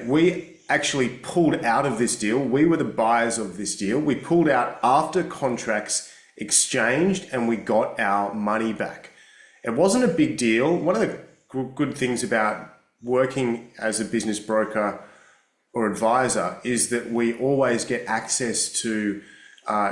We actually pulled out of this deal. We were the buyers of this deal. We pulled out after contracts exchanged and we got our money back. It wasn't a big deal. One of the good things about working as a business broker or advisor is that we always get access to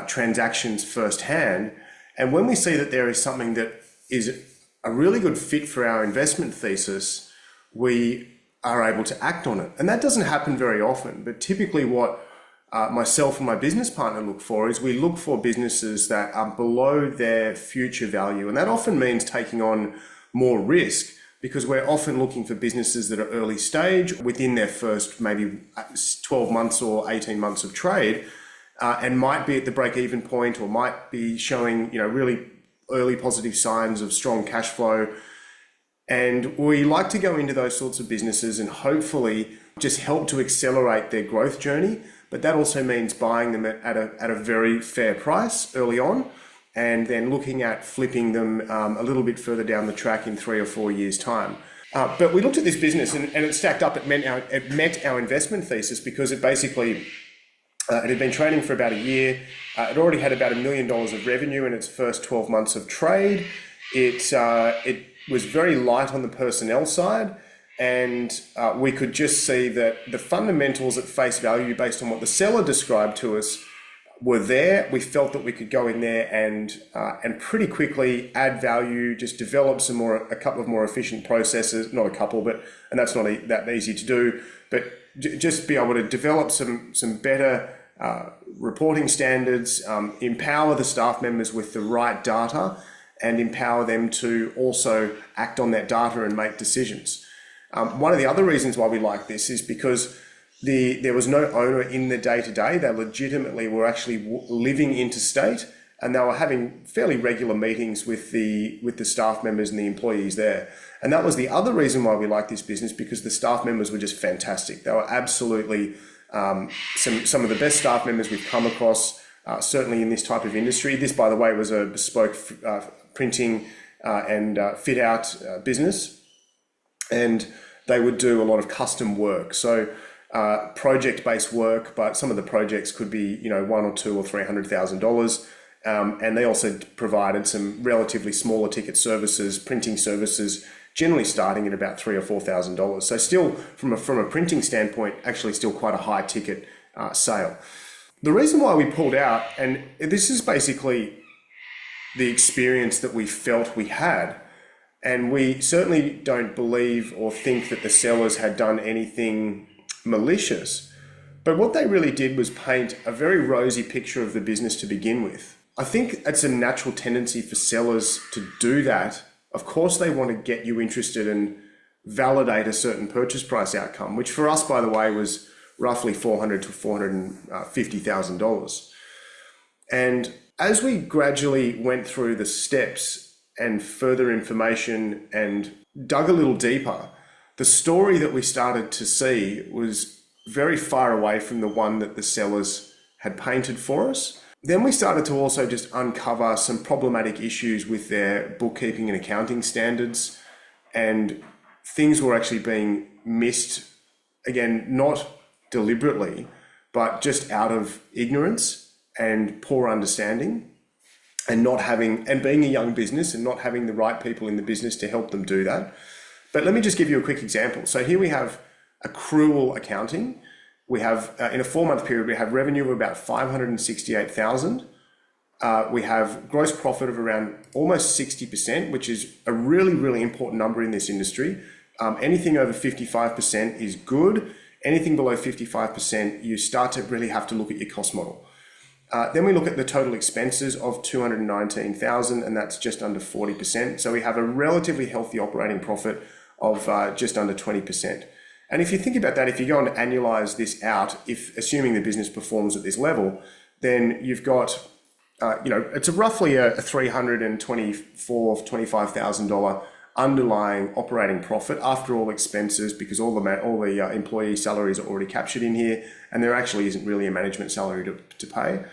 transactions firsthand. And when we see that there is something that is a really good fit for our investment thesis, we are able to act on it. And that doesn't happen very often, but typically what myself and my business partner look for is we look for businesses that are below their future value. And that often means taking on more risk, because we're often looking for businesses that are early stage within their first maybe 12 months or 18 months of trade, and might be at the break-even point or might be showing, really early positive signs of strong cash flow. And we like to go into those sorts of businesses and hopefully just help to accelerate their growth journey. But that also means buying them at a very fair price early on, and then looking at flipping them a little bit further down the track in 3 or 4 years' time. But we looked at this business and it stacked up. It met our investment thesis because it basically, it had been trading for about a year. It already had about $1 million of revenue in its first 12 months of trade. It was very light on the personnel side, and we could just see that the fundamentals at face value based on what the seller described to us were there. We felt that we could go in there and pretty quickly add value, just develop a couple of more efficient processes, not a couple, and that's not that easy to do, but just be able to develop some better reporting standards, empower the staff members with the right data, and empower them to also act on that data and make decisions. One of the other reasons why we like this is because there was no owner in the day-to-day. They legitimately were actually living interstate, and they were having fairly regular meetings with the staff members and the employees there. And that was the other reason why we liked this business, because the staff members were just fantastic. They were absolutely some of the best staff members we've come across, certainly in this type of industry. This, by the way, was a bespoke printing and fit out business, and they would do a lot of custom work. So project-based work, but some of the projects could be, $1 or $2 or $300,000. And they also provided some relatively smaller ticket services, printing services, generally starting at about $3,000 or $4,000. So still, from a printing standpoint, actually still quite a high ticket sale. The reason why we pulled out, and this is basically the experience that we felt we had, and we certainly don't believe or think that the sellers had done anything malicious, but what they really did was paint a very rosy picture of the business to begin with. I think it's a natural tendency for sellers to do that. Of course, they want to get you interested and validate a certain purchase price outcome, which for us, by the way, was roughly $400,000 to $450,000. And as we gradually went through the steps and further information and dug a little deeper, the story that we started to see was very far away from the one that the sellers had painted for us. Then we started to also just uncover some problematic issues with their bookkeeping and accounting standards, and things were actually being missed, again, not deliberately, but just out of ignorance and poor understanding, and being a young business and not having the right people in the business to help them do that. But let me just give you a quick example. So here we have accrual accounting. We have, in a 4-month period, we have revenue of about $568,000. We have gross profit of around almost 60%, which is a really, really important number in this industry. Anything over 55% is good. Anything below 55%, you start to really have to look at your cost model. Then we look at the total expenses of $219,000, and that's just under 40%. So we have a relatively healthy operating profit of just under 20%. And if you think about that, if you go and annualize this out, assuming the business performs at this level, then you've got, it's roughly a $324,000-$25,000 underlying operating profit after all expenses, because all the employee salaries are already captured in here, and there actually isn't really a management salary to pay.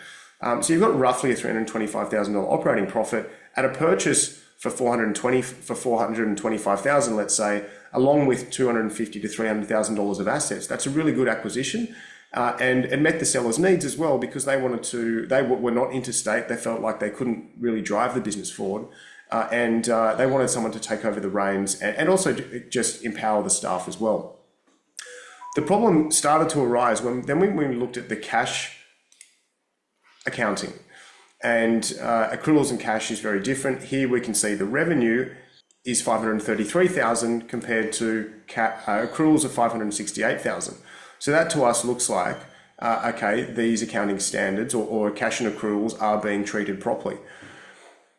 So you've got roughly a $325,000 operating profit at a purchase for 425,000, let's say, along with $250,000 to $300,000 of assets. That's a really good acquisition, and it met the seller's needs as well, because they were not interstate. They felt like they couldn't really drive the business forward, and they wanted someone to take over the reins and also just empower the staff as well. The problem started to arise when we looked at the cash accounting, and accruals and cash is very different. Here we can see the revenue is 533,000 compared to accruals of 568,000. So that to us looks like, okay, these accounting standards or cash and accruals are being treated properly.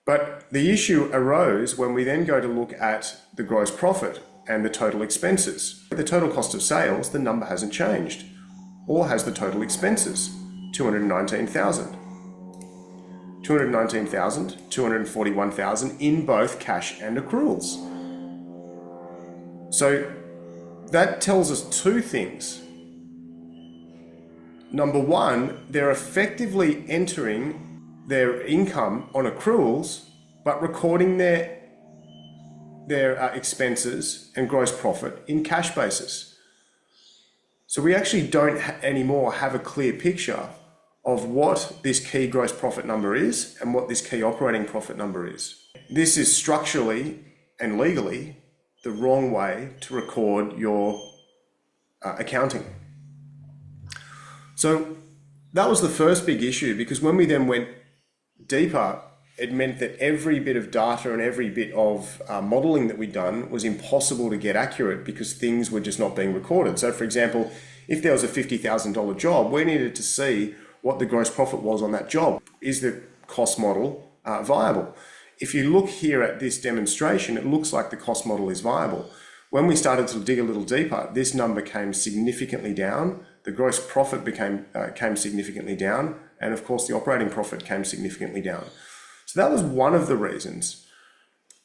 But the issue arose when we then go to look at the gross profit and the total expenses. The total cost of sales, the number hasn't changed. Or has the total expenses, 219,000. 219,000, 241,000 in both cash and accruals. So that tells us two things. Number one, they're effectively entering their income on accruals, but recording their expenses and gross profit in cash basis. So we actually don't anymore have a clear picture of what this key gross profit number is and what this key operating profit number is. This is structurally and legally the wrong way to record your accounting. So that was the first big issue, because when we then went deeper, it meant that every bit of data and every bit of modeling that we'd done was impossible to get accurate because things were just not being recorded. So for example, if there was a $50,000 job, we needed to see what the gross profit was on that job. Is the cost model viable? If you look here at this demonstration, it looks like the cost model is viable. When we started to dig a little deeper, this number came significantly down. The gross profit came significantly down. And of course, the operating profit came significantly down. So that was one of the reasons.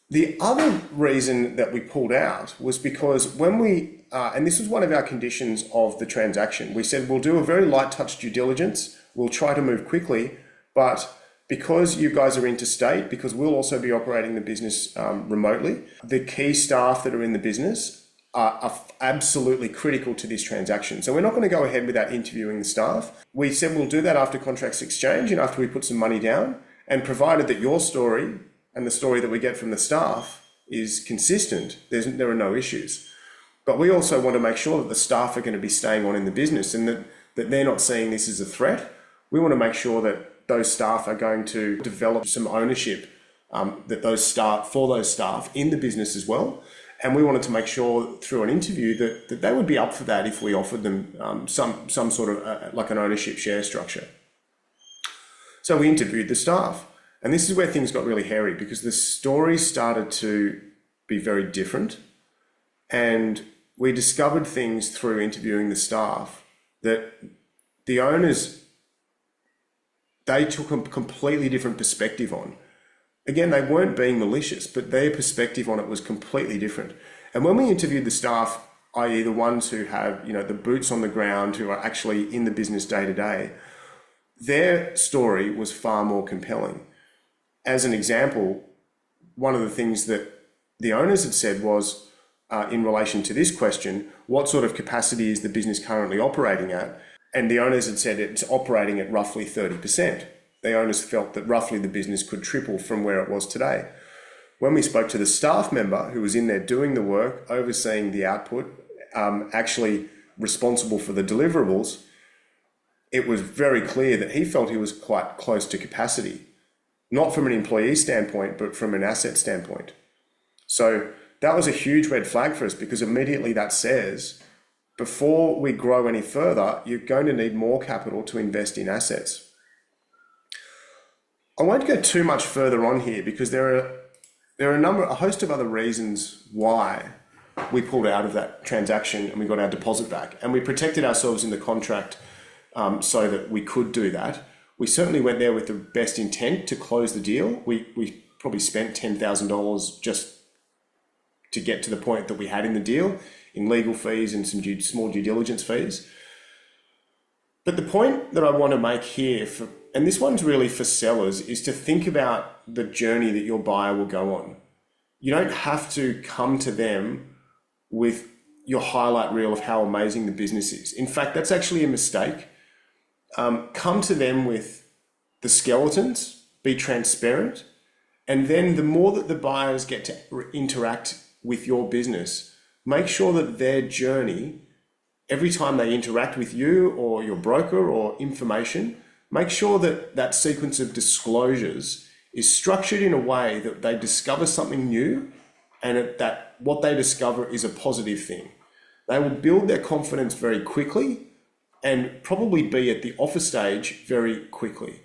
The other reason that we pulled out was because when we, and this was one of our conditions of the transaction, we said we'll do a very light touch due diligence. We'll try to move quickly, but because you guys are interstate, because we'll also be operating the business remotely, the key staff that are in the business are absolutely critical to this transaction. So we're not going to go ahead without interviewing the staff. We said we'll do that after contracts exchange and after we put some money down, and provided that your story and the story that we get from the staff is consistent, there are no issues. But we also want to make sure that the staff are going to be staying on in the business and that they're not seeing this as a threat. We want to make sure that those staff are going to develop some ownership for those staff in the business as well. And we wanted to make sure through an interview that they would be up for that if we offered them some sort of like an ownership share structure. So we interviewed the staff, and this is where things got really hairy, because the story started to be very different, and we discovered things through interviewing the staff that the owners, they took a completely different perspective on. Again, they weren't being malicious, but their perspective on it was completely different. And when we interviewed the staff, i.e. the ones who have, the boots on the ground, who are actually in the business day to day, their story was far more compelling. As an example, one of the things that the owners had said was, in relation to this question, what sort of capacity is the business currently operating at? And the owners had said it's operating at roughly 30%. The owners felt that roughly the business could triple from where it was today. When we spoke to the staff member who was in there doing the work, overseeing the output, actually responsible for the deliverables, it was very clear that he felt he was quite close to capacity, not from an employee standpoint, but from an asset standpoint. So that was a huge red flag for us, because immediately that says, before we grow any further, you're going to need more capital to invest in assets. I won't go too much further on here, because there are a host of other reasons why we pulled out of that transaction and we got our deposit back, and we protected ourselves in the contract so that we could do that. We certainly went there with the best intent to close the deal. We probably spent $10,000 just to get to the point that we had in the deal, in legal fees and some small due diligence fees. But the point that I want to make here, and this one's really for sellers, is to think about the journey that your buyer will go on. You don't have to come to them with your highlight reel of how amazing the business is. In fact, that's actually a mistake. Come to them with the skeletons, be transparent, and then the more that the buyers get to interact with your business, make sure that their journey, every time they interact with you or your broker or information, make sure that that sequence of disclosures is structured in a way that they discover something new and that what they discover is a positive thing. They will build their confidence very quickly and probably be at the offer stage very quickly.